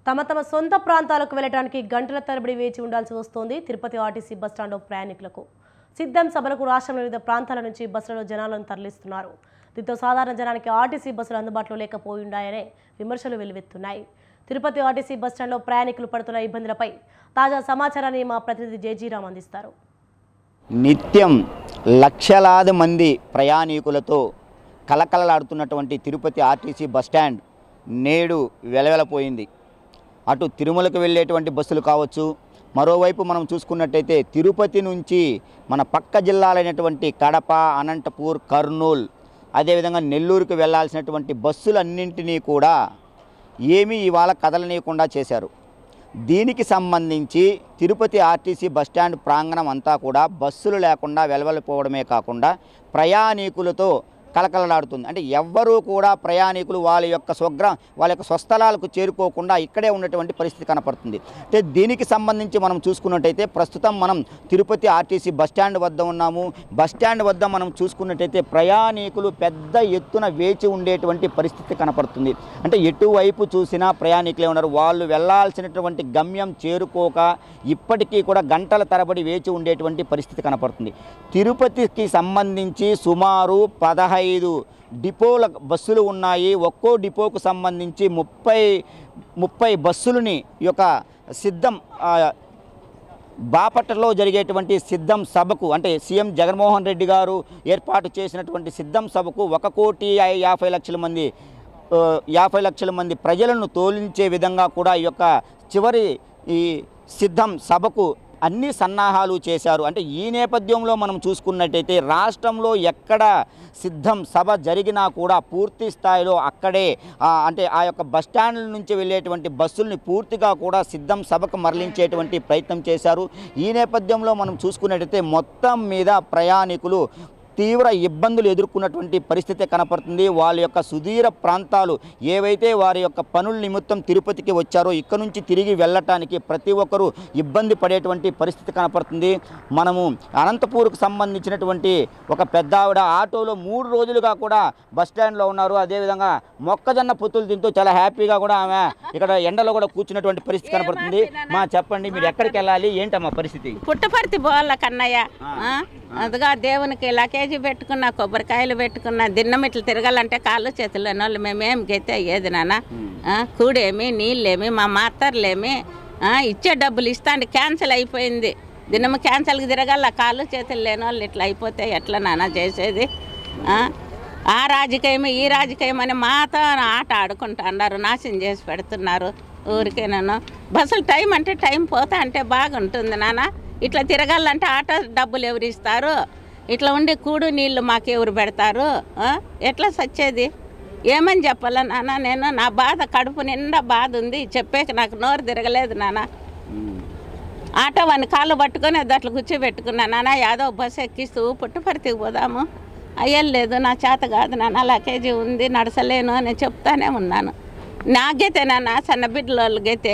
తమ సొంత ప్రాంతాలకు వెళ్ళడానికి గంటల తరబడి వేచి ఉండాల్సి వస్తోంది తిరుపతి ఆర్టీసీ బస్టాండ్లో ప్రయాణికులకు. సిద్ధం సభలకు రాష్ట్రంలో వివిధ ప్రాంతాల నుంచి బస్సులలో జనాలను తరలిస్తున్నారు. దీంతో సాధారణ జనానికి ఆర్టీసీ బస్సులు అందుబాటులో లేకపోయిండాయనే విమర్శలు వెల్లువెత్తున్నాయి. తిరుపతి ఆర్టీసీ బస్టాండ్లో ప్రయాణికులు పడుతున్న ఇబ్బందులపై తాజా సమాచారాన్ని మా ప్రతినిధి జేజీరామ్ అందిస్తారు. నిత్యం లక్షలాది మంది ప్రయాణికులతో కలకలలాడుతున్నటువంటి తిరుపతి ఆర్టీసీ బస్టాండ్ నేడు వెలవెలపోయింది. అటు తిరుమలకు వెళ్ళేటువంటి బస్సులు కావచ్చు, మరోవైపు మనం చూసుకున్నట్టయితే తిరుపతి నుంచి మన పక్క జిల్లాలైనటువంటి కడప, అనంతపూర్, కర్నూలు, అదేవిధంగా నెల్లూరుకు వెళ్లాల్సినటువంటి బస్సులన్నింటినీ కూడా ఏమీ ఇవాళ కదలనీయకుండా చేశారు. దీనికి సంబంధించి తిరుపతి ఆర్టీసీ బస్టాండ్ ప్రాంగణం అంతా కూడా బస్సులు లేకుండా వెలవెలపోవడమే కాకుండా ప్రయాణికులతో కలకలలాడుతుంది. అంటే ఎవ్వరూ కూడా ప్రయాణికులు వాళ్ళ యొక్క స్వస్థలాలకు చేరుకోకుండా ఇక్కడే ఉన్నటువంటి పరిస్థితి కనపడుతుంది. అంటే దీనికి సంబంధించి మనం చూసుకున్నట్టయితే ప్రస్తుతం మనం తిరుపతి ఆర్టీసీ బస్టాండ్ వద్ద ఉన్నాము. బస్టాండ్ వద్ద మనం చూసుకున్నట్టయితే ప్రయాణికులు పెద్ద ఎత్తున వేచి ఉండేటువంటి పరిస్థితి కనపడుతుంది. అంటే ఎటువైపు చూసినా ప్రయాణికులే ఉన్నారు. వాళ్ళు వెళ్లాల్సినటువంటి గమ్యం చేరుకోక ఇప్పటికీ కూడా గంటల తరబడి వేచి ఉండేటువంటి పరిస్థితి కనపడుతుంది. తిరుపతికి సంబంధించి సుమారు 15 డిపోల బస్సులు ఉన్నాయి. ఒక్కో డిపోకు సంబంధించి 30 బస్సులని ఈ యొక్క సిద్ధం బాపట్లలో జరిగేటువంటి సిద్ధం సభకు, అంటే సీఎం జగన్మోహన్ రెడ్డి గారు ఏర్పాటు చేసినటువంటి సిద్ధం సభకు 1,50,00,000 మంది ప్రజలను తోలించే విధంగా కూడా ఈ యొక్క చివరి ఈ సిద్ధం సభకు అన్ని సన్నాహాలు చేశారు. అంటే ఈ నేపథ్యంలో మనం చూసుకున్నట్టయితే రాష్ట్రంలో ఎక్కడ సిద్ధం సభ జరిగినా కూడా పూర్తి స్థాయిలో అక్కడే అంటే ఆ యొక్క బస్టాండ్ల నుంచి వెళ్ళేటువంటి బస్సుల్ని పూర్తిగా కూడా సిద్ధం సభకు మరలించేటువంటి ప్రయత్నం చేశారు. ఈ నేపథ్యంలో మనం చూసుకున్నట్టయితే మొత్తం మీద ప్రయాణికులు తీవ్ర ఇబ్బందులు ఎదుర్కొన్నటువంటి పరిస్థితి కనపడుతుంది. వాళ్ళ యొక్క సుదూర ప్రాంతాలు ఏవైతే వారి యొక్క పనుల నిమిత్తం తిరుపతికి వచ్చారో ఇక్కడ నుంచి తిరిగి వెళ్ళటానికి ప్రతి ఒక్కరూ ఇబ్బంది పడేటువంటి పరిస్థితి కనపడుతుంది. మనము అనంతపూర్కు సంబంధించినటువంటి ఒక పెద్ద ఆవిడ ఆటోలో 3 రోజులుగా కూడా బస్టాండ్లో ఉన్నారు. అదేవిధంగా మొక్కజొన్న పొత్తులు తింటూ చాలా హ్యాపీగా కూడా ఆమె ఇక్కడ ఎండలో కూడా కూర్చున్నటువంటి పరిస్థితి కనపడుతుంది. మా చెప్పండి, మీరు ఎక్కడికి వెళ్ళాలి, ఏంటమ్మా పరిస్థితి? పుట్టపర్తి పోవాల కన్నయ్య, అదిగా దేవునికి లకేజీ పెట్టుకున్నా, కొబ్బరికాయలు పెట్టుకున్నా, దిన్నం ఇట్లా తిరగాలంటే కాళ్ళు చేతులు వాళ్ళు మేమేం గైతే అయ్యేది నాన్న. కూడేమి నీళ్ళేమి మా మాతర్లేమి ఇచ్చే డబ్బులు ఇస్తాండి క్యాన్సిల్ అయిపోయింది. దినము క్యాన్సిల్కి తిరగాల, కాళ్ళు చేతులు లేని వాళ్ళు ఇట్లా అయిపోతే ఎట్లా నాన్న చేసేది? ఆ రాజకీయమే ఈ రాజకీయం అని మాతో ఆట ఆడుకుంటా అన్నారు, నాశనం చేసి పెడుతున్నారు ఊరికే. నేను బస్సులు టైం అంటే టైం పోతా అంటే బాగుంటుంది నాన్న. ఇట్లా తిరగాలంటే ఆటో డబ్బులు ఎవరు ఇస్తారు? ఇట్లా ఉండి కూడు నీళ్ళు మాకెవరు పెడతారు? ఎట్లా సచ్చేది? ఏమని చెప్పాలా నాన్న? నేను నా బాధ కడుపు నిండా బాధ ఉంది, చెప్పేకి నాకు నోరు తిరగలేదు నాన్న. ఆటో వాని కాళ్ళు పట్టుకొని అట్లా కూర్చోబెట్టుకున్నా నాన్న. యాదో బస్సు ఎక్కిస్తూ పుట్టపర్తికి పోదాము, అయ్యలేదు, నా చేత కాదు నాన్న, లకేజీ ఉంది, నడసలేను అని చెప్తానే ఉన్నాను. నాకైతే నాన్న సన్న బిడ్డలకైతే